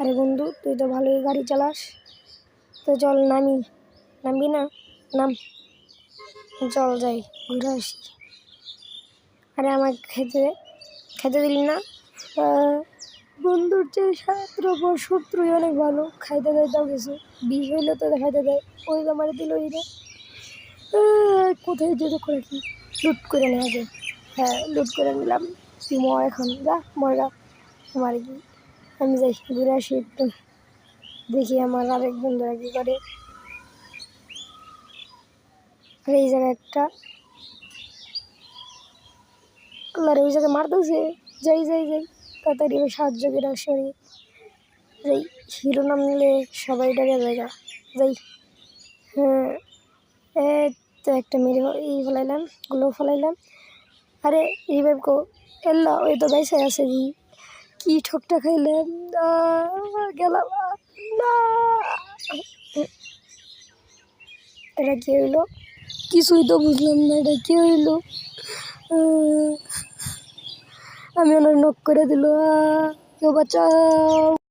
আরে বন্ধু, তুই তো ভালোই গাড়ি চালাস, তো চল নামবি না? নাম, চল যাই ঘুরে আসি। আরে আমাকে খেতে দিলি না? বন্ধুর চেয়ে শত্রুই অনেক ভালো, খাইতে দেয় তাও কিছু, বিষ হইলে তো খাইতে দেয়, ওই আমার দিলই না। কোথায় যেতে করে কি লুট করে নে আগে। হ্যাঁ, লুট করে নিলাম, তুই এখন যা মরগা। আমার কি, আমি যাই ঘুরে আসি একটু, দেখি আমার আরেক বন্ধুরা কী করে। আর এই জায়গায় একটা আল্লাহরে, ওই জায়গায় মারতেছে। যাই তাড়াতাড়ি ওই সাহায্য করে আসি। যাই, হিরো নাম নিলে সবাই ডাকে জায়গা। যাই, হ্যাঁ, এই তো একটা মেরে ফেলাইলাম, ফেলাইলাম। আরে রিভাইভ কো এল্লা, ওই তো বাইসে আছে। কি ঠকটা খাইলাম, গেলাম না। এটা কি হইলো? কিছুই তো বুঝলাম না, এটা কি হইলো? আমি ওনার নক করে দিল, কেউ বাঁচাও।